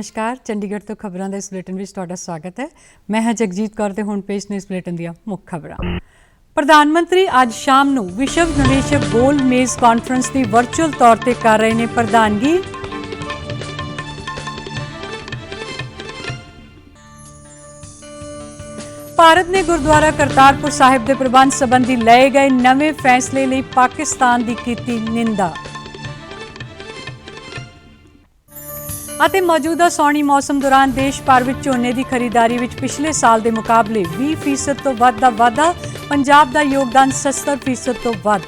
नमस्कार चंडीगढ़ तो खबरों के इस बुलेटिन में तुहाडा स्वागत है। मैं हाँ जगजीत कौर ते हुण पेश ने इस बुलेटिन दी मुख्य खबरां। प्रधानमंत्री अज शाम नूं विश्व निवेशक गोल मेज कॉन्फ्रेंस की वर्चुअल तौर पर कर रहे हैं प्रधानगी। भारत ने गुरुद्वारा करतारपुर साहिब के प्रबंध संबंधी लए गए नवे फैसले लिए पाकिस्तान की कीती निंदा। ਅਤੇ मौजूदा सौणी मौसम दौरान देश भर में झोने की खरीदारी में पिछले साल के मुकाबले 20% तो वध का वाधा। पंजाब का योगदान 70% तो वध।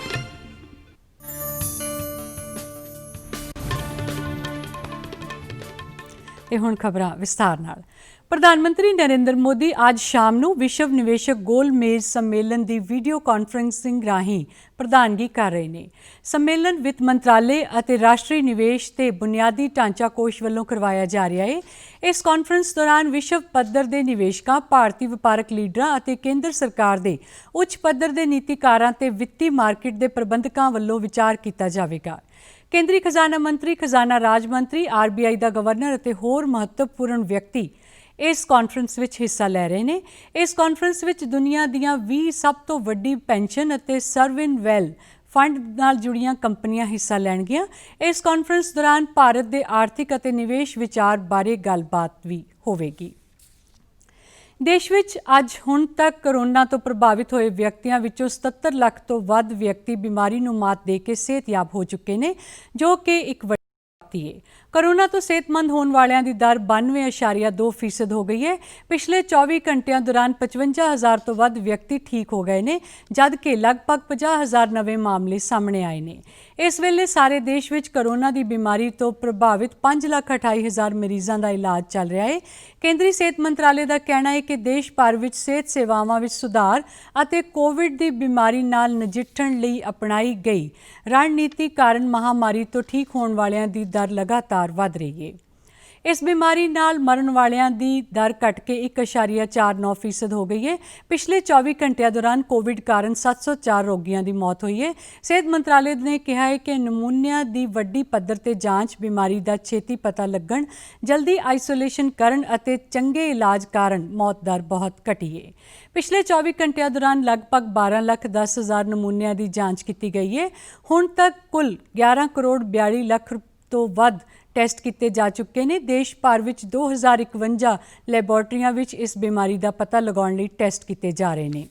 ते हुण खबरां विस्तार नाल। प्रधानमंत्री नरेंद्र मोदी अज शाम नूं विश्व निवेशक गोल मेज सम्मेलन की वीडियो कॉन्फ्रेंसिंग राहीं प्रधानगी कर रहे हैं। सम्मेलन वित्त मंत्रालय और राष्ट्रीय निवेश ते बुनियादी ढांचा कोष वालों करवाया जा रहा है। इस कॉन्फ्रेंस दौरान विश्व पद्धर के निवेशकों, भारतीय वपारक लीडरां और केंद्र सरकार के उच्च पद्धर के नीतिकारां ते वित्ती मार्केट के प्रबंधकों वालों विचार किया जाएगा। केंद्रीय खजाना मंत्री, खजाना राज मंत्री, RBI का गवर्नर और होर महत्वपूर्ण व्यक्ति इस कॉन्फ्रेंस में हिस्सा ले रहे हैं। इस कॉन्फ्रेंस में दुनिया दीयां 20 सब तो वड्डी पेंशन और सर्विन वैल फंड नाल जुड़ियां कंपनियां हिस्सा लैणगियां। इस कॉन्फ्रेंस दौरान भारत के आर्थिक और निवेश विचार बारे गलबात भी होवेगी। देश विच अज हुण तक कोरोना तो प्रभावित होए व्यक्तियों विचों 77 लाख तो वध व्यक्ति बीमारी नूं मात दे के सेहतयाब हो चुके हैं, जो कि एक वड्डी प्राप्ति है। कोरोना तो सेहतमंद होने वालों की दर 92.2% हो गई है। पिछले 24 घंटिया दौरान 55,000 तो वध व्यक्ति ठीक हो गए हैं, जबकि लगभग 50,000 नवे मामले सामने आए हैं। इस वेले सारे देश में कोरोना की बीमारी तो प्रभावित 5,28,000 मरीजों का इलाज चल रहा है। केंद्रीय सेहत मंत्रालय का कहना है कि देश भर में सेहत सेवावां में सुधार और कोविड की बीमारी नाल नजिठण लई अपनाई गई रणनीति कारण महामारी तो ठीक होने वालों की दर लगातार वध रही है। इस बीमारी नाल मरण वालियां दी दर घट के 1.49% हो गई है। पिछले 24 घंटिया दौरान कोविड कारण 704 रोगियों की मौत हुई है। सेहत मंत्रालय ने कहा है कि नमूनिया की वड्डी पद्धर ते जांच, बीमारी का छेती पता लगन, जल्दी आइसोलेशन करन अते चंगे इलाज कारण मौत दर बहुत घटी है। पिछले 24 घंटिया दौरान लगभग 12,10,000 नमूनिया की जांच की गई है। हुण तक कुल 11,42,00,000 तो वध टैसट किए जा चुके हैं। देश भर में 2051 लैबोरेटरियों में इस बीमारी का पता लगाने लई टैसट किए जा रहे हैं।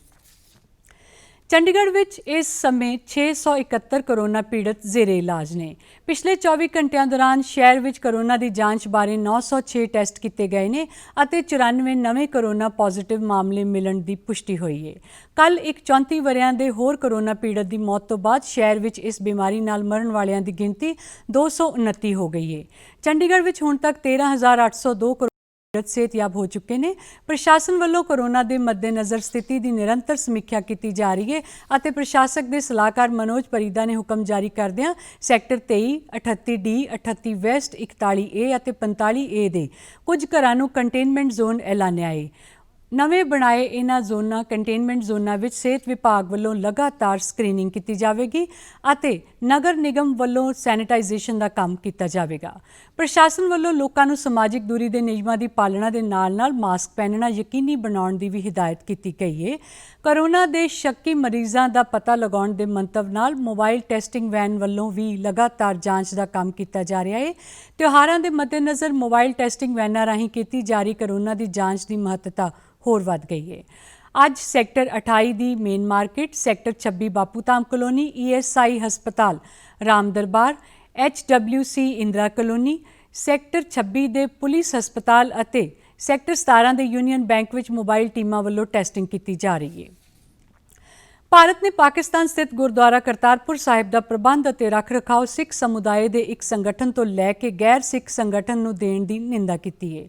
चंडीगढ़ में इस समय 671 कोरोना पीड़ित जेरे इलाज ने। पिछले 24 घंटिया दौरान शहर में कोरोना की जांच बारे 906 टैसट किए गए हैं और 94 नवे कोरोना पॉजिटिव मामले मिलने की पुष्टि हुई है। कल एक 34 वरियां दे होर कोरोना पीड़ित की मौत तो बाद शहर में इस बीमारी नाल मरण वालियां की गिनती 229 हो गई है। चंडीगढ़ में हुण तक 13,802 पीड़ित सेहतयाब हो चुके हैं। प्रशासन वालों कोरोना के मद्देनज़र स्थिति की निरंतर समीक्षा की जा रही है और प्रशासक के सलाहकार मनोज परीदा ने हुक्म जारी करदियां सैक्टर 23, 38D, 38 वैसट, 41A और 45A के कुछ घरां नूं कंटेनमेंट जोन ऐलानिया है। नवे बनाए इन्हां जोनां कंटेनमेंट जोनां विच सेहत विभाग वालों लगातार स्क्रीनिंग की जाएगी और नगर निगम वालों सैनिटाइजेशन का काम किया जाएगा। प्रशासन वालों लोगों को समाजिक दूरी के नियमों की पालना के नाल मास्क पहनना यकीनी बनाने की भी हिदायत की गई है। कोरोना के शक्की मरीजों का पता लगाने के मंतव नाल मोबाइल टैसटिंग वैन वालों भी लगातार जांच का काम किया जा रहा है। त्योहारों के मद्देनज़र मोबाइल टैसटिंग वैनां राहीं की जा रही कोरोना की जांच की महत्ता होर वध गई है। अज सैक्टर 28 की main market, sector 26 Bapu Dham colony, ESI हस्पताल राम दरबार, HWC इंदिरा कलोनी, सैक्टर 26 के पुलिस हस्पताल और सैक्टर 17 के यूनियन बैंक में मोबाइल टीमां वालों टैसटिंग की जा रही है। भारत ने पाकिस्तान स्थित गुरुद्वारा करतारपुर साहिब का प्रबंध और रख रखाव सिख समुदाय के एक संगठन तो लैके गैर सिख संगठन नूं देण की निंदा की है।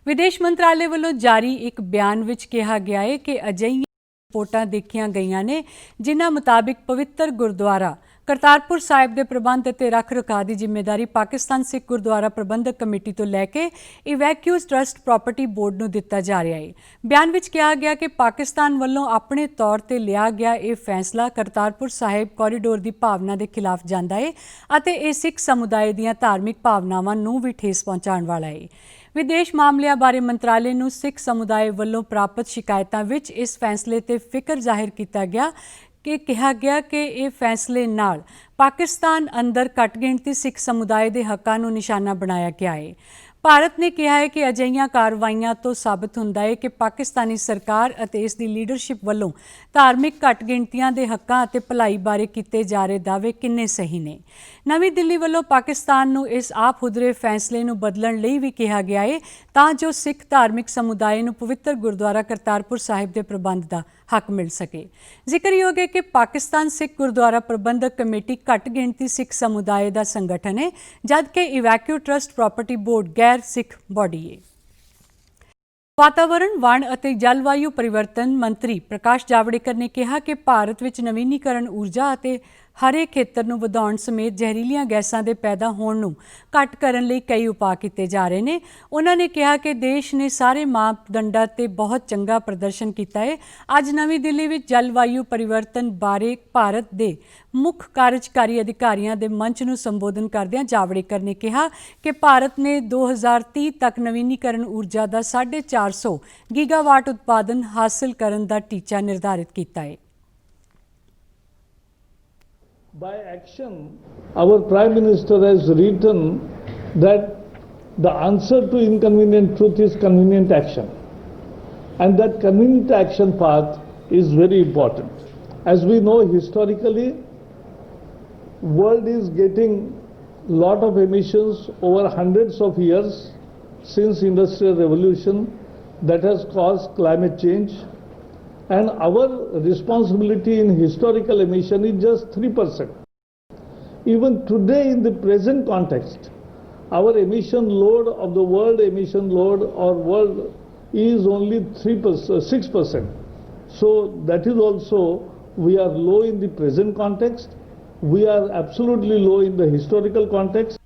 विदेश मंत्रालय वालों जारी एक बयान विच कहा गया है कि अजिहियां रिपोर्टां देखियां गईयां ने जिन्हां मुताबिक पवित्र गुरुद्वारा करतारपुर साहिब के प्रबंध और रख रखाव की जिम्मेदारी पाकिस्तान सिख गुरुद्वारा प्रबंधक कमेटी तो लैके इवैक्यूज ट्रस्ट प्रॉपर्टी बोर्ड नूं दिता जा रहा है। बयान विच कहा गया कि पाकिस्तान वालों अपने तौर पर लिया गया यह फैसला करतारपुर साहिब कॉरीडोर की भावना के खिलाफ जाता है और यह सिख समुदाय दीयां धार्मिक भावनावां नूं भी ठेस पहुँचाने वाला है। ਵਿਦੇਸ਼ ਮਾਮਲਿਆਂ ਬਾਰੇ ਮੰਤਰਾਲੇ ਨੂੰ ਸਿੱਖ ਸਮੁਦਾਇ ਵੱਲੋਂ ਪ੍ਰਾਪਤ ਸ਼ਿਕਾਇਤਾਂ ਵਿੱਚ ਇਸ ਫੈਸਲੇ ਤੇ ਫਿਕਰ ਜ਼ਾਹਿਰ ਕੀਤਾ ਗਿਆ ਕਿ ਕਿਹਾ ਗਿਆ ਕਿ ਇਹ ਫੈਸਲੇ ਨਾਲ ਪਾਕਿਸਤਾਨ ਅੰਦਰ ਘੱਟ ਗਿਣਤੀ ਸਿੱਖ ਸਮੁਦਾਇ ਦੇ ਹੱਕਾਂ ਨੂੰ ਨਿਸ਼ਾਨਾ ਬਣਾਇਆ ਗਿਆ ਹੈ। ਭਾਰਤ ਨੇ ਕਿਹਾ ਹੈ ਕਿ ਅਜਿਹੀਆਂ ਕਾਰਵਾਈਆਂ ਤੋਂ ਸਾਬਤ ਹੁੰਦਾ ਹੈ ਕਿ ਪਾਕਿਸਤਾਨੀ ਸਰਕਾਰ ਅਤੇ ਇਸ ਦੀ ਲੀਡਰਸ਼ਿਪ ਵੱਲੋਂ ਧਾਰਮਿਕ ਘੱਟ ਗਿਣਤੀਆਂ ਦੇ ਹੱਕਾਂ ਅਤੇ ਭਲਾਈ ਬਾਰੇ ਕੀਤੇ ਜਾ ਰਹੇ ਦਾਅਵੇ ਕਿੰਨੇ ਸਹੀ ਨੇ। ਨਵੀਂ ਦਿੱਲੀ ਵੱਲੋਂ ਪਾਕਿਸਤਾਨ ਨੂੰ ਇਸ ਆਪ ਹੁਦਰੇ ਫੈਸਲੇ ਨੂੰ ਬਦਲਣ ਲਈ ਵੀ ਕਿਹਾ ਗਿਆ ਹੈ ਤਾਂ ਜੋ ਸਿੱਖ ਧਾਰਮਿਕ ਸਮੁਦਾਇ ਨੂੰ ਪਵਿੱਤਰ ਗੁਰਦੁਆਰਾ ਕਰਤਾਰਪੁਰ ਸਾਹਿਬ ਦੇ ਪ੍ਰਬੰਧ ਦਾ ਹੱਕ ਮਿਲ ਸਕੇ। ਜ਼ਿਕਰਯੋਗ ਹੈ ਕਿ ਪਾਕਿਸਤਾਨ ਸਿੱਖ ਗੁਰਦੁਆਰਾ ਪ੍ਰਬੰਧਕ ਕਮੇਟੀ ਘੱਟ ਗਿਣਤੀ ਸਿੱਖ ਸਮੁਦਾਇ ਦਾ ਸੰਗਠਨ ਹੈ, ਜਦਕਿ ਇਵੈਕਿਊ ਟਰਸਟ ਪ੍ਰਾਪਰਟੀ ਬੋਰਡ ਗੈਰ ਸਿੱਖ ਬੋਡੀ ਹੈ। ਵਾਤਾਵਰਣ, ਵਣ ਅਤੇ ਜਲਵਾਯੂ ਪਰਿਵਰਤਨ ਮੰਤਰੀ ਪ੍ਰਕਾਸ਼ ਜਾਵੜੇਕਰ ਨੇ ਕਿਹਾ ਕਿ ਭਾਰਤ ਵਿੱਚ ਨਵੀਨੀਕਰਨ ਊਰਜਾ ਅਤੇ ਹਰੇ ਖੇਤਰ ਨੂੰ ਵਧਾਉਣ ਸਮੇਤ ਜ਼ਹਿਰੀਲੀਆਂ ਗੈਸਾਂ ਦੇ ਪੈਦਾ ਹੋਣ ਨੂੰ ਘੱਟ ਕਰਨ ਲਈ ਕਈ ਉਪਾਅ ਕੀਤੇ ਜਾ ਰਹੇ ਨੇ। ਉਹਨਾਂ ਨੇ ਕਿਹਾ ਕਿ ਦੇਸ਼ ਨੇ ਸਾਰੇ ਮਾਪਦੰਡਾਂ ਤੇ ਬਹੁਤ ਚੰਗਾ ਪ੍ਰਦਰਸ਼ਨ ਕੀਤਾ ਹੈ। ਅੱਜ ਨਵੀਂ ਦਿੱਲੀ ਵਿੱਚ ਜਲਵਾਯੂ ਪਰਿਵਰਤਨ ਬਾਰੇ ਭਾਰਤ ਦੇ ਮੁੱਖ ਕਾਰਜਕਾਰੀ ਅਧਿਕਾਰੀਆਂ ਦੇ ਮੰਚ ਨੂੰ ਸੰਬੋਧਨ ਕਰਦਿਆਂ ਜਾਵੜੇਕਰ ਨੇ ਕਿਹਾ ਕਿ ਭਾਰਤ ਨੇ 2030 ਤੱਕ ਨਵੀਨੀਕਰਨ ਊਰਜਾ ਦਾ 450 ਗੀਗਾਵਾਟ ਉਤਪਾਦਨ ਹਾਸਲ ਕਰਨ ਦਾ ਟੀਚਾ ਨਿਰਧਾਰਿਤ ਕੀਤਾ ਹੈ। By action, our Prime Minister has written that the answer to inconvenient truth is convenient action. And that convenient action path is very important. As we know historically, world is getting lot of emissions over hundreds of years since Industrial Revolution that has caused climate change. And our responsibility in historical emission is just 3%. Even today in the present context, our emission load of the world emission load or world is only 6%. So that is also, we are low in the present context. We are absolutely low in the historical context.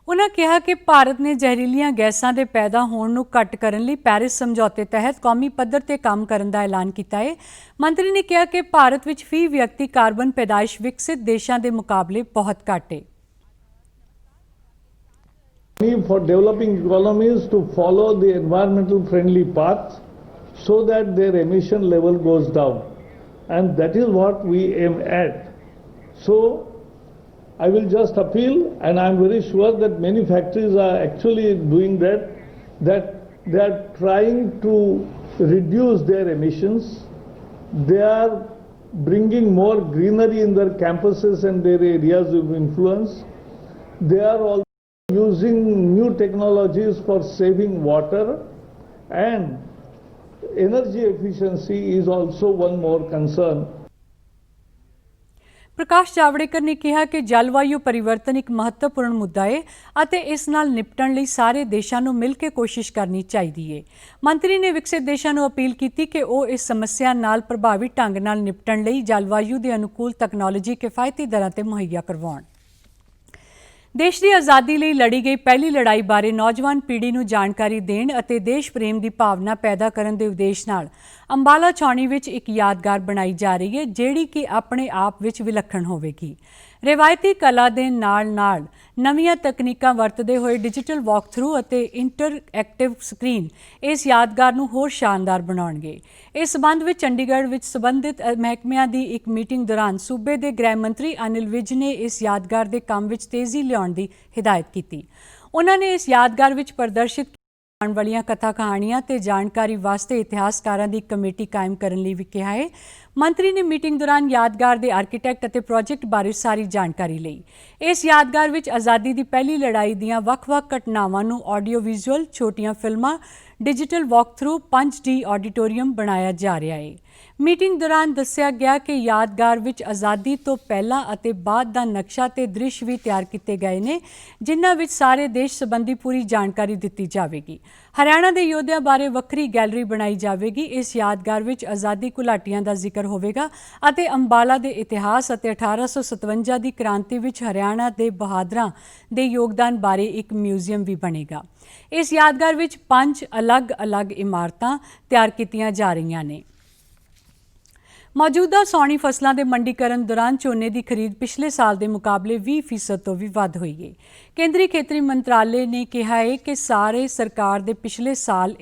ਉਨ੍ਹਾਂ ਕਿਹਾ ਕਿ ਭਾਰਤ ਨੇ ਜ਼ਹਿਰੀਲੀਆਂ ਗੈਸਾਂ ਦੇ ਪੈਦਾ ਹੋਣ ਨੂੰ ਘੱਟ ਕਰਨ ਲਈ ਪੈਰਿਸ ਸਮਝੌਤੇ ਤਹਿਤ ਕੌਮੀ ਪੱਧਰ ਤੇ ਕੰਮ ਕਰਨ ਦਾ ਐਲਾਨ ਕੀਤਾ ਹੈ। ਮੰਤਰੀ ਨੇ ਕਿਹਾ ਕਿ ਭਾਰਤ ਵਿੱਚ ਫੀ ਵਿਅਕਤੀ ਕਾਰਬਨ ਪੈਦਾਇਸ਼ ਵਿਕਸਿਤ ਦੇਸ਼ਾਂ ਦੇ ਮੁਕਾਬਲੇ ਬਹੁਤ ਘੱਟ ਹੈ। For developing economies to follow the environmental friendly path so that their emission level goes down, and that is what we aim at. So I will just appeal, and I am very sure that many factories are actually doing that they are trying to reduce their emissions. They are bringing more greenery in their campuses and their areas of influence. They are also using new technologies for saving water, and energy efficiency is also one more concern. Prakash Javadekar ਨੇ ਕਿਹਾ ਕਿ ਜਲਵਾਯੂ ਪਰਿਵਰਤਨ ਇੱਕ ਮਹੱਤਵਪੂਰਨ ਮੁੱਦਾ ਹੈ ਅਤੇ ਇਸ ਨਾਲ ਨਿਪਟਣ ਲਈ ਸਾਰੇ ਦੇਸ਼ਾਂ ਨੂੰ ਮਿਲ ਕੇ ਕੋਸ਼ਿਸ਼ ਕਰਨੀ ਚਾਹੀਦੀ ਹੈ। ਮੰਤਰੀ ਨੇ ਵਿਕਸਿਤ ਦੇਸ਼ਾਂ ਨੂੰ ਅਪੀਲ ਕੀਤੀ ਕਿ ਉਹ ਇਸ ਸਮੱਸਿਆ ਨਾਲ ਪ੍ਰਭਾਵੀ ਢੰਗ ਨਾਲ ਨਿਪਟਣ ਲਈ ਜਲਵਾਯੂ ਦੇ ਅਨੁਕੂਲ ਤਕਨਾਲੋਜੀ ਕਿਫਾਇਤੀ ਦਰਾਂ ਤੇ ਮੁਹੱਈਆ ਕਰਵਾਉਣ। ਦੇਸ਼ ਦੀ ਆਜ਼ਾਦੀ ਲਈ ਲੜੀ ਗਈ ਪਹਿਲੀ ਲੜਾਈ ਬਾਰੇ ਨੌਜਵਾਨ ਪੀੜ੍ਹੀ ਨੂੰ ਜਾਣਕਾਰੀ ਦੇਣ ਅਤੇ ਦੇਸ਼ ਪ੍ਰੇਮ ਦੀ ਭਾਵਨਾ ਪੈਦਾ ਕਰਨ ਦੇ ਉਦੇਸ਼ ਨਾਲ ਅੰਬਾਲਾ ਛਾਉਣੀ ਵਿੱਚ ਇੱਕ ਯਾਦਗਾਰ ਬਣਾਈ ਜਾ ਰਹੀ ਹੈ, ਜਿਹੜੀ ਕਿ ਆਪਣੇ ਆਪ ਵਿੱਚ ਵਿਲੱਖਣ ਹੋਵੇਗੀ। ਰਿਵਾਇਤੀ ਕਲਾ ਦੇ ਨਾਲ ਨਵੀਆਂ ਤਕਨੀਕਾਂ ਵਰਤਦੇ ਹੋਏ ਡਿਜੀਟਲ ਵਾਕਥਰੂ ਅਤੇ ਇੰਟਰਐਕਟਿਵ ਸਕਰੀਨ ਇਸ ਯਾਦਗਾਰ ਨੂੰ ਹੋਰ ਸ਼ਾਨਦਾਰ ਬਣਾਉਣਗੇ। ਇਸ ਸਬੰਧ ਵਿੱਚ ਚੰਡੀਗੜ੍ਹ ਵਿੱਚ ਸੰਬੰਧਿਤ ਮਹਿਕਮਿਆਂ ਦੀ ਇੱਕ ਮੀਟਿੰਗ ਦੌਰਾਨ ਸੂਬੇ ਦੇ ਗ੍ਰਹਿ ਮੰਤਰੀ ਅਨਿਲ ਵਿਜ ਨੇ ਇਸ ਯਾਦਗਾਰ ਦੇ ਕੰਮ ਵਿੱਚ ਤੇਜ਼ੀ ਲਿਆਉਣ ਦੀ ਹਿਦਾਇਤ ਕੀਤੀ। ਉਹਨਾਂ ਨੇ ਇਸ ਯਾਦਗਾਰ ਵਿੱਚ ਪ੍ਰਦਰਸ਼ਿਤ ਆਉਣ ਵਾਲੀਆਂ ਕਥਾ ਕਹਾਣੀਆਂ ਤੇ ਜਾਣਕਾਰੀ ਵਾਸਤੇ ਇਤਿਹਾਸਕਾਰਾਂ ਦੀ ਕਮੇਟੀ ਕਾਇਮ ਕਰਨ ਲਈ ਵੀ ਕਿਹਾ ਹੈ। ਮੰਤਰੀ ਨੇ ਮੀਟਿੰਗ ਦੌਰਾਨ ਯਾਦਗਾਰ ਦੇ ਆਰਕੀਟੈਕਟ ਅਤੇ ਪ੍ਰੋਜੈਕਟ ਬਾਰੇ ਸਾਰੀ ਜਾਣਕਾਰੀ ਲਈ। ਇਸ ਯਾਦਗਾਰ ਵਿੱਚ ਆਜ਼ਾਦੀ ਦੀ ਪਹਿਲੀ ਲੜਾਈ ਦੀਆਂ ਵੱਖ-ਵੱਖ ਘਟਨਾਵਾਂ ਨੂੰ ਆਡੀਓ ਵਿਜ਼ੂਅਲ, ਛੋਟੀਆਂ ਫਿਲਮਾਂ, ਡਿਜੀਟਲ ਵਾਕਥਰੂ, 5D ਆਡੀਟੋਰੀਅਮ ਬਣਾਇਆ ਜਾ ਰਿਹਾ ਹੈ। ਮੀਟਿੰਗ ਦੌਰਾਨ ਦੱਸਿਆ ਗਿਆ ਕਿ ਯਾਦਗਾਰ ਵਿੱਚ ਆਜ਼ਾਦੀ ਤੋਂ ਪਹਿਲਾਂ ਅਤੇ ਬਾਅਦ ਦਾ ਨਕਸ਼ਾ ਤੇ ਦ੍ਰਿਸ਼ ਵੀ ਤਿਆਰ ਕੀਤੇ ਗਏ ਨੇ, ਜਿਨ੍ਹਾਂ ਵਿੱਚ ਸਾਰੇ ਦੇਸ਼ ਸੰਬੰਧੀ ਪੂਰੀ ਜਾਣਕਾਰੀ ਦਿੱਤੀ ਜਾਵੇਗੀ। ਹਰਿਆਣਾ ਦੇ ਯੋਧਿਆਂ ਬਾਰੇ ਵੱਖਰੀ ਗੈਲਰੀ ਬਣਾਈ ਜਾਵੇਗੀ। ਇਸ ਯਾਦਗਾਰ ਵਿੱਚ ਆਜ਼ਾਦੀ ਘੁਲਾਟੀਆਂ ਦਾ ਜ਼ਿਕਰ ਹੋਵੇਗਾ ਅਤੇ ਅੰਬਾਲਾ ਦੇ ਇਤਿਹਾਸ ਅਤੇ 1857 ਦੀ ਕ੍ਰਾਂਤੀ ਵਿੱਚ ਹਰਿਆਣਾ ਦੇ ਬਹਾਦਰਾਂ ਦੇ ਯੋਗਦਾਨ ਬਾਰੇ ਇੱਕ ਮਿਊਜ਼ੀਅਮ ਵੀ ਬਣੇਗਾ। ਇਸ ਯਾਦਗਾਰ ਵਿੱਚ 5 ਅਲੱਗ-ਅਲੱਗ ਇਮਾਰਤਾਂ ਤਿਆਰ ਕੀਤੀਆਂ ਜਾ ਰਹੀਆਂ ਨੇ। ਮੌਜੂਦਾ ਸੌਣੀ ਫਸਲਾਂ ਦੇ ਮੰਡੀਕਰਨ ਦੌਰਾਨ ਝੋਨੇ ਦੀ ਖਰੀਦ ਪਿਛਲੇ ਸਾਲ ਦੇ ਮੁਕਾਬਲੇ 20% ਤੋਂ ਵੀ ਵੱਧ ਹੋਈ ਹੈ। ਕੇਂਦਰੀ ਖੇਤਰੀ ਮੰਤਰਾਲੇ ਨੇ ਕਿਹਾ ਹੈ ਕਿ ਸਾਰੇ ਸਰਕਾਰ ਦੇ ਪਿਛਲੇ ਸਾਲ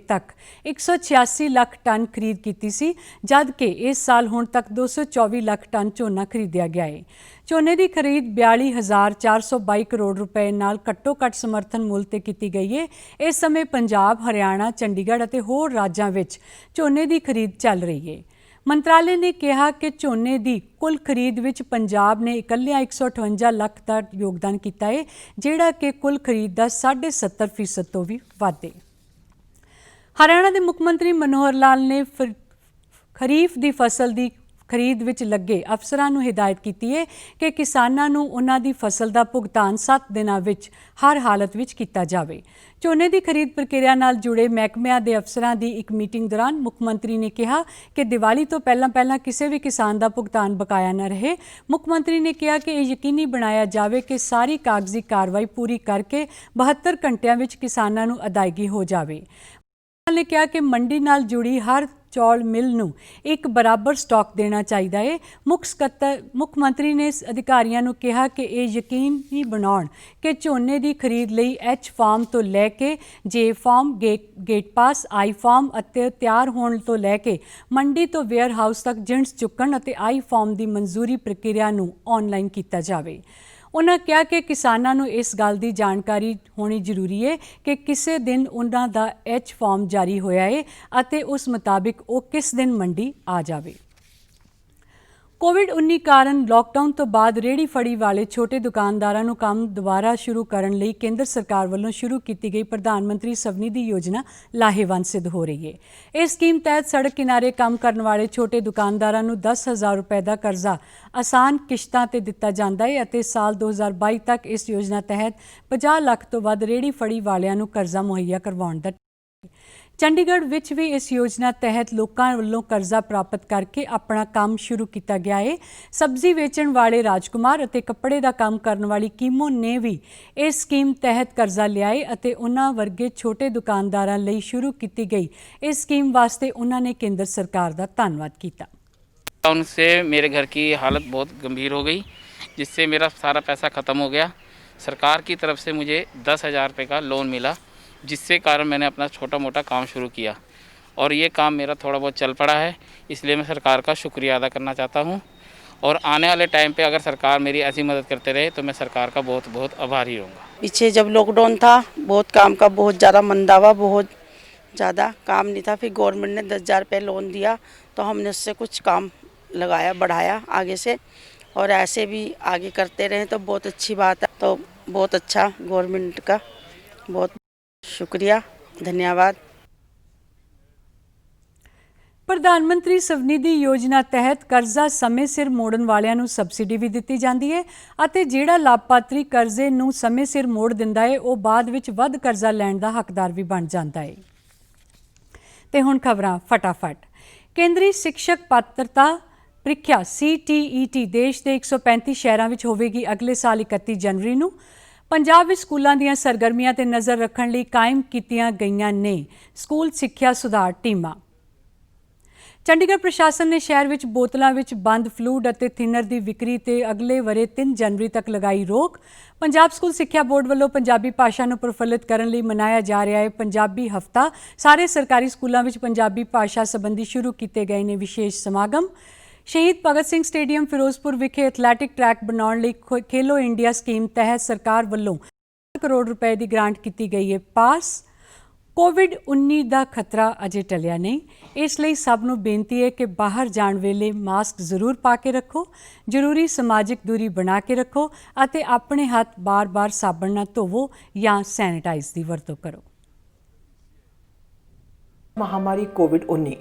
ਤੱਕ 186 ਲੱਖ ਟਨ ਖਰੀਦ ਕੀਤੀ ਸੀ, ਜਦ ਕਿ ਇਸ ਸਾਲ ਹੁਣ ਤੱਕ 224 ਲੱਖ ਟਨ ਝੋਨਾ ਖਰੀਦਿਆ ਗਿਆ ਹੈ। ਝੋਨੇ ਦੀ ਖਰੀਦ 42,422 ਕਰੋੜ ਰੁਪਏ ਨਾਲ ਘੱਟੋ-ਘੱਟ ਸਮਰਥਨ ਮੁੱਲ ਤੇ ਕੀਤੀ ਗਈ ਹੈ। ਇਸ ਸਮੇਂ ਪੰਜਾਬ, ਹਰਿਆਣਾ, ਚੰਡੀਗੜ੍ਹ ਅਤੇ ਹੋਰ ਰਾਜਾਂ ਵਿੱਚ ਝੋਨੇ ਦੀ ਖਰੀਦ ਚੱਲ ਰਹੀ ਹੈ। ਮੰਤਰਾਲੇ ਨੇ ਕਿਹਾ ਕਿ ਝੋਨੇ ਦੀ ਕੁੱਲ ਖਰੀਦ ਵਿੱਚ ਪੰਜਾਬ ਨੇ ਇਕੱਲਿਆਂ 158 ਲੱਖ ਦਾ ਯੋਗਦਾਨ ਕੀਤਾ ਹੈ, ਜਿਹੜਾ ਕਿ ਕੁੱਲ ਖਰੀਦ ਦਾ 70.5% ਤੋਂ ਵੀ ਵੱਧ ਹੈ। ਹਰਿਆਣਾ ਦੇ ਮੁੱਖ ਮੰਤਰੀ ਮਨੋਹਰ ਲਾਲ ਨੇ ਖਰੀਫ ਦੀ ਫਸਲ ਦੀ ਖਰੀਦ ਵਿੱਚ ਲੱਗੇ ਅਫਸਰਾਂ ਨੂੰ ਹਿਦਾਇਤ ਕੀਤੀ ਹੈ ਕਿ ਕਿਸਾਨਾਂ ਨੂੰ ਉਨ੍ਹਾਂ ਦੀ ਫਸਲ ਦਾ ਭੁਗਤਾਨ 7 ਦਿਨਾਂ ਵਿੱਚ ਹਰ ਹਾਲਤ ਵਿੱਚ ਕੀਤਾ ਜਾਵੇ। ਝੋਨੇ ਦੀ ਖਰੀਦ ਪ੍ਰਕਿਰਿਆ ਨਾਲ ਜੁੜੇ ਮਹਿਕਮਿਆਂ ਦੇ ਅਫਸਰਾਂ ਦੀ ਇੱਕ ਮੀਟਿੰਗ ਦੌਰਾਨ ਮੁੱਖ ਮੰਤਰੀ ਨੇ ਕਿਹਾ ਕਿ ਦੀਵਾਲੀ ਤੋਂ ਪਹਿਲਾਂ ਕਿਸੇ ਵੀ ਕਿਸਾਨ ਦਾ ਭੁਗਤਾਨ ਬਕਾਇਆ ਨਾ ਰਹੇ। ਮੁੱਖ ਮੰਤਰੀ ਨੇ ਕਿਹਾ ਕਿ ਇਹ ਯਕੀਨੀ ਬਣਾਇਆ ਜਾਵੇ ਕਿ ਸਾਰੀ ਕਾਗਜ਼ੀ ਕਾਰਵਾਈ ਪੂਰੀ ਕਰਕੇ 72 ਘੰਟਿਆਂ ਵਿੱਚ ਕਿਸਾਨਾਂ ਨੂੰ ਅਦਾਇਗੀ ਹੋ ਜਾਵੇ। ਨੇ ਕਿਹਾ ਕਿ ਮੰਡੀ ਨਾਲ ਜੁੜੀ ਹਰ ਚੌਲ ਮਿਲ ਨੂੰ ਇੱਕ ਬਰਾਬਰ ਸਟਾਕ ਦੇਣਾ ਚਾਹੀਦਾ ਹੈ। ਮੁੱਖ ਮੰਤਰੀ ਨੇ ਅਧਿਕਾਰੀਆਂ ਨੂੰ ਕਿਹਾ ਕਿ ਇਹ ਯਕੀਨੀ ਬਣਾਉਣ ਕਿ ਝੋਨੇ ਦੀ ਖਰੀਦ ਲਈ ਐਚ ਫਾਰਮ ਤੋਂ ਲੈ ਕੇ ਜੇ ਫਾਰਮ, ਗੇਟ ਪਾਸ, ਆਈ ਫਾਰਮ ਅਤੇ ਤਿਆਰ ਹੋਣ ਤੋਂ ਲੈ ਕੇ ਮੰਡੀ ਤੋਂ ਵੇਅਰ ਹਾਊਸ ਤੱਕ ਜਿਣਸ ਚੁੱਕਣ ਅਤੇ ਆਈ ਫਾਰਮ ਦੀ ਮਨਜ਼ੂਰੀ ਪ੍ਰਕਿਰਿਆ ਨੂੰ ਆਨਲਾਈਨ ਕੀਤਾ ਜਾਵੇ। ਉਨ੍ਹਾਂ ਕਿਹਾ ਕਿ ਕਿਸਾਨਾਂ ਨੂੰ ਇਸ ਗੱਲ ਦੀ ਜਾਣਕਾਰੀ ਹੋਣੀ ਜ਼ਰੂਰੀ ਹੈ ਕਿ ਕਿਸੇ ਦਿਨ ਉਨ੍ਹਾਂ ਦਾ ਐਚ ਫਾਰਮ ਜਾਰੀ ਹੋਇਆ ਹੈ ਅਤੇ ਉਸ ਮੁਤਾਬਿਕ ਉਹ ਕਿਸ ਦਿਨ ਮੰਡੀ ਆ ਜਾਵੇ। ਕੋਵਿਡ-19 ਕਾਰਨ ਲਾਕਡਾਊਨ ਤੋਂ ਬਾਅਦ ਰੇਹੜੀ ਫੜੀ ਵਾਲੇ ਛੋਟੇ ਦੁਕਾਨਦਾਰਾਂ ਨੂੰ ਕੰਮ ਦੁਬਾਰਾ ਸ਼ੁਰੂ ਕਰਨ ਲਈ ਕੇਂਦਰ ਸਰਕਾਰ ਵੱਲੋਂ ਸ਼ੁਰੂ ਕੀਤੀ ਗਈ ਪ੍ਰਧਾਨ ਮੰਤਰੀ ਸਵਨਿਧੀ ਯੋਜਨਾ ਲਾਹੇਵੰਦ ਸਿੱਧ ਹੋ ਰਹੀ ਹੈ। ਇਸ ਸਕੀਮ ਤਹਿਤ ਸੜਕ ਕਿਨਾਰੇ ਕੰਮ ਕਰਨ ਵਾਲੇ ਛੋਟੇ ਦੁਕਾਨਦਾਰਾਂ ਨੂੰ 10,000 ਰੁਪਏ ਦਾ ਕਰਜ਼ਾ ਆਸਾਨ ਕਿਸ਼ਤਾਂ ਤੇ ਦਿੱਤਾ ਜਾਂਦਾ ਹੈ ਅਤੇ ਸਾਲ 2022 ਤੱਕ ਇਸ ਯੋਜਨਾ ਤਹਿਤ 50 ਲੱਖ ਤੋਂ ਵੱਧ ਰੇਹੜੀ ਫੜੀ ਵਾਲਿਆਂ ਨੂੰ ਕਰਜ਼ਾ ਮੁਹੱਈਆ ਕਰਵਾਉਣ ਦਾ ਚੰਡੀਗੜ੍ਹ ਵਿੱਚ ਵੀ ਇਸ ਯੋਜਨਾ ਤਹਿਤ ਲੋਕਾਂ ਵੱਲੋਂ ਕਰਜ਼ਾ ਪ੍ਰਾਪਤ ਕਰਕੇ ਆਪਣਾ ਕੰਮ ਸ਼ੁਰੂ ਕੀਤਾ ਗਿਆ ਹੈ। ਸਬਜ਼ੀ ਵੇਚਣ ਵਾਲੇ ਰਾਜਕੁਮਾਰ ਅਤੇ ਕੱਪੜੇ ਦਾ ਕੰਮ ਕਰਨ ਵਾਲੀ ਕੀਮੋ ਨੇ ਵੀ ਇਸ ਸਕੀਮ ਤਹਿਤ ਕਰਜ਼ਾ ਲਿਆ ਹੈ ਅਤੇ ਉਹਨਾਂ ਵਰਗੇ ਛੋਟੇ ਦੁਕਾਨਦਾਰਾਂ ਲਈ ਸ਼ੁਰੂ ਕੀਤੀ ਗਈ ਇਸ ਸਕੀਮ ਵਾਸਤੇ ਉਹਨਾਂ ਨੇ ਕੇਂਦਰ ਸਰਕਾਰ ਦਾ ਧੰਨਵਾਦ ਕੀਤਾ। उनसे मेरे घर की हालत बहुत गंभीर हो गई, जिससे मेरा सारा पैसा ख़त्म हो गया। सरकार की तरफ से मुझे 10,000 रुपये का लोन मिला, जिससे कारण मैंने अपना छोटा मोटा काम शुरू किया और ये काम मेरा थोड़ा बहुत चल पड़ा है। इसलिए मैं सरकार का शुक्रिया अदा करना चाहता हूँ और आने वाले टाइम पे अगर सरकार मेरी ऐसी मदद करते रहे तो मैं सरकार का बहुत बहुत आभारी रहूँगा। पीछे जब लॉकडाउन था बहुत काम का बहुत ज़्यादा मंदावा, बहुत ज़्यादा काम नहीं था, फिर गवर्नमेंट ने 10,000 रुपये लोन दिया तो हमने उससे कुछ काम लगाया, बढ़ाया आगे से और ऐसे भी आगे करते रहें तो बहुत अच्छी बात है। तो बहुत अच्छा गवर्नमेंट का बहुत शुक्रिया, धन्यवाद। ਪ੍ਰਧਾਨ ਮੰਤਰੀ ਸਵਨਿਧੀ ਯੋਜਨਾ ਤਹਿਤ ਕਰਜ਼ਾ ਸਮੇਂ ਸਿਰ ਮੋੜਨ ਵਾਲਿਆਂ ਨੂੰ ਸਬਸਿਡੀ ਵੀ ਦਿੱਤੀ ਜਾਂਦੀ ਹੈ ਅਤੇ ਜਿਹੜਾ ਲਾਭਪਾਤਰੀ ਕਰਜ਼ੇ ਨੂੰ ਸਮੇਂ ਸਿਰ ਮੋੜ ਦਿੰਦਾ ਹੈ ਉਹ ਬਾਅਦ ਵਿੱਚ ਵੱਧ ਕਰਜ਼ਾ ਲੈਣ ਦਾ ਹੱਕਦਾਰ ਵੀ ਬਣ ਜਾਂਦਾ ਹੈ। ਤੇ ਹੁਣ ਖਬਰਾਂ ਫਟਾਫਟ। ਕੇਂਦਰੀ ਸਿੱਖਿਅਕ ਪਾਤਰਤਾ ਪ੍ਰੀਖਿਆ CTET ਦੇਸ਼ ਦੇ 135 ਸ਼ਹਿਰਾਂ ਵਿੱਚ ਹੋਵੇਗੀ ਅਗਲੇ ਸਾਲ 31 ਜਨਵਰੀ ਨੂੰ। ਪੰਜਾਬ ਵਿੱਚ ਸਕੂਲਾਂ ਦੀਆਂ ਸਰਗਰਮੀਆਂ ਤੇ ਨਜ਼ਰ ਰੱਖਣ ਲਈ ਕਾਇਮ ਕੀਤੀਆਂ ਗਈਆਂ ਨੇ ਸਕੂਲ ਸਿੱਖਿਆ ਸੁਧਾਰ ਟੀਮਾਂ। ਚੰਡੀਗੜ੍ਹ ਪ੍ਰਸ਼ਾਸਨ ਨੇ ਸ਼ਹਿਰ ਵਿੱਚ ਬੋਤਲਾਂ ਵਿੱਚ ਬੰਦ ਫਲੂਇਡ ਅਤੇ ਥਿਨਰ ਦੀ ਵਿਕਰੀ ਤੇ ਅਗਲੇ ਵਰੇ 3 ਜਨਵਰੀ ਤੱਕ ਲਗਾਈ ਰੋਕ। ਪੰਜਾਬ ਸਕੂਲ ਸਿੱਖਿਆ ਬੋਰਡ ਵੱਲੋਂ ਪੰਜਾਬੀ ਭਾਸ਼ਾ ਨੂੰ ਪ੍ਰਫੁੱਲਿਤ ਕਰਨ ਲਈ ਮਨਾਇਆ ਜਾ ਰਿਹਾ ਹੈ ਪੰਜਾਬੀ ਹਫ਼ਤਾ। ਸਾਰੇ ਸਰਕਾਰੀ ਸਕੂਲਾਂ ਵਿੱਚ ਪੰਜਾਬੀ ਭਾਸ਼ਾ ਸੰਬੰਧੀ ਸ਼ੁਰੂ ਕੀਤੇ ਗਏ ਨੇ ਵਿਸ਼ੇਸ਼ ਸਮਾਗਮ। ਸ਼ਹੀਦ ਭਗਤ ਸਿੰਘ ਸਟੇਡੀਅਮ ਫਿਰੋਜ਼ਪੁਰ ਵਿਖੇ ਐਥਲੈਟਿਕ ਟਰੈਕ ਬਣਾਉਣ ਲਈ ਖੇਲੋ ਇੰਡੀਆ ਸਕੀਮ ਤਹਿਤ ਸਰਕਾਰ ਵੱਲੋਂ 1 ਕਰੋੜ ਰੁਪਏ ਦੀ ਗ੍ਰਾਂਟ ਕੀਤੀ ਗਈ ਹੈ ਪਾਸ। ਕੋਵਿਡ-19 ਦਾ ਖਤਰਾ ਅਜੇ ਟਲਿਆ ਨਹੀਂ, ਇਸ ਲਈ ਸਭ ਨੂੰ ਬੇਨਤੀ ਹੈ ਕਿ ਬਾਹਰ ਜਾਣ ਵੇਲੇ ਮਾਸਕ ਜ਼ਰੂਰ ਪਾ ਕੇ ਰੱਖੋ, ਜ਼ਰੂਰੀ ਸਮਾਜਿਕ ਦੂਰੀ ਬਣਾ ਕੇ ਰੱਖੋ ਅਤੇ ਆਪਣੇ ਹੱਥ ਬਾਰ-ਬਾਰ ਸਾਬਣ ਨਾਲ ਧੋਵੋ ਜਾਂ ਸੈਨੀਟਾਈਜ਼ ਦੀ ਵਰਤੋਂ ਕਰੋ। ਮਹਾਮਾਰੀ ਕੋਵਿਡ-19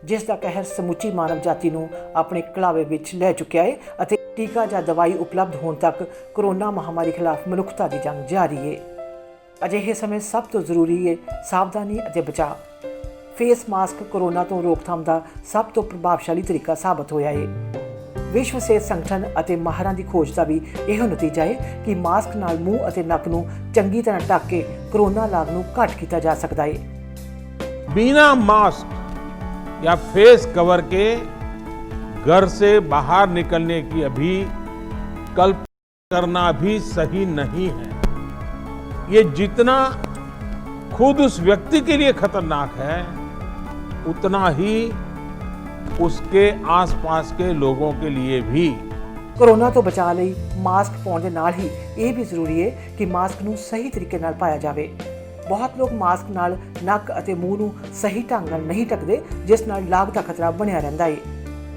ਜਿਸ ਦਾ ਕਹਿਰ ਸਮੁੱਚੀ ਮਾਨਵ ਜਾਤੀ ਨੂੰ ਆਪਣੇ ਕਲਾਵੇ ਵਿੱਚ ਲੈ ਚੁੱਕਿਆ ਹੈ ਅਤੇ ਟੀਕਾ ਜਾਂ ਦਵਾਈ ਉਪਲਬਧ ਹੋਣ ਤੱਕ ਕੋਰੋਨਾ ਮਹਾਮਾਰੀ ਖਿਲਾਫ ਮਨੁੱਖਤਾ ਦੀ ਜੰਗ ਜਾਰੀ ਹੈ। ਅਜਿਹੇ ਸਮੇਂ ਸਭ ਤੋਂ ਜ਼ਰੂਰੀ ਹੈ ਸਾਵਧਾਨੀ ਅਤੇ ਬਚਾਅ। ਫੇਸ ਮਾਸਕ ਕੋਰੋਨਾ ਤੋਂ ਰੋਕਥਾਮ ਦਾ ਸਭ ਤੋਂ ਪ੍ਰਭਾਵਸ਼ਾਲੀ ਤਰੀਕਾ ਸਾਬਤ ਹੋਇਆ ਹੈ। ਵਿਸ਼ਵ ਸਿਹਤ ਸੰਗਠਨ ਅਤੇ ਮਾਹਰਾਂ ਦੀ ਖੋਜ ਦਾ ਵੀ ਇਹੋ ਨਤੀਜਾ ਹੈ ਕਿ ਮਾਸਕ ਨਾਲ ਮੂੰਹ ਅਤੇ ਨੱਕ ਨੂੰ ਚੰਗੀ ਤਰ੍ਹਾਂ ਢੱਕ ਕੇ ਕੋਰੋਨਾ ਲਾਗ ਨੂੰ ਘੱਟ ਕੀਤਾ ਜਾ ਸਕਦਾ ਹੈ। बिना मास्क या फेस कवर के घर से बाहर निकलने की अभी कल्पना करना भी सही नहीं है। ये जितना खुद उस व्यक्ति के लिए खतरनाक है, उतना ही उसके आसपास के लोगों के लिए भी। ਕੋਰੋਨਾ ਤੋਂ ਬਚਾਅ ਲਈ ਮਾਸਕ ਪਾਉਣ ਦੇ ਨਾਲ ਹੀ ਇਹ ਵੀ ਜ਼ਰੂਰੀ ਹੈ ਕਿ ਮਾਸਕ ਨੂੰ ਸਹੀ ਤਰੀਕੇ ਨਾਲ ਪਾਇਆ ਜਾਵੇ। ਬਹੁਤ ਲੋਕ ਮਾਸਕ ਨਾਲ ਨੱਕ ਅਤੇ ਮੂੰਹ ਨੂੰ ਸਹੀ ਢੰਗ ਨਾਲ ਨਹੀਂ ਢੱਕਦੇ, ਜਿਸ ਨਾਲ ਲਾਗ ਦਾ ਖਤਰਾ ਬਣਿਆ ਰਹਿੰਦਾ ਹੈ।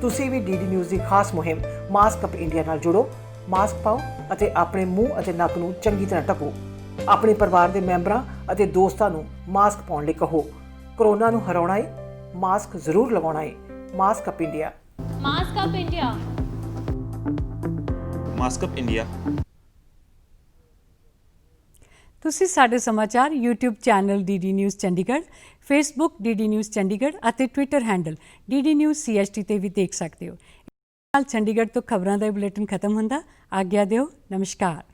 ਤੁਸੀਂ ਵੀ ਡੀਡੀ ਨਿਊਜ਼ ਦੀ ਖਾਸ ਮੁਹਿੰਮ ਮਾਸਕ ਅਪ ਇੰਡੀਆ ਨਾਲ ਜੁੜੋ। ਮਾਸਕ ਪਾਓ ਅਤੇ ਆਪਣੇ ਮੂੰਹ ਅਤੇ ਨੱਕ ਨੂੰ ਚੰਗੀ ਤਰ੍ਹਾਂ ਢੱਕੋ। ਆਪਣੇ ਪਰਿਵਾਰ ਦੇ ਮੈਂਬਰਾਂ ਅਤੇ ਦੋਸਤਾਂ ਨੂੰ ਮਾਸਕ ਪਾਉਣ ਲਈ ਕਹੋ। ਕੋਰੋਨਾ ਨੂੰ ਹਰਾਉਣਾ ਹੈ, ਮਾਸਕ ਜ਼ਰੂਰ ਲਗਾਉਣਾ ਹੈ। Mask up India. Mask up India. Mask up India. ਤੁਸੀਂ ਸਾਡੇ ਸਮਾਚਾਰ YouTube channel DD news Chandigarh, Facebook DD news Chandigarh ਅਤੇ Twitter handle DD news CST ਤੇ ਵੀ ਦੇਖ ਸਕਦੇ ਹੋ। ਨਾਲ ਚੰਡੀਗੜ੍ਹ ਤੋਂ ਖਬਰਾਂ ਦਾ ਇਹ ਬੁਲੇਟਿਨ ਖਤਮ ਹੁੰਦਾ। ਆਗਿਆ ਦਿਓ। ਨਮਸਕਾਰ।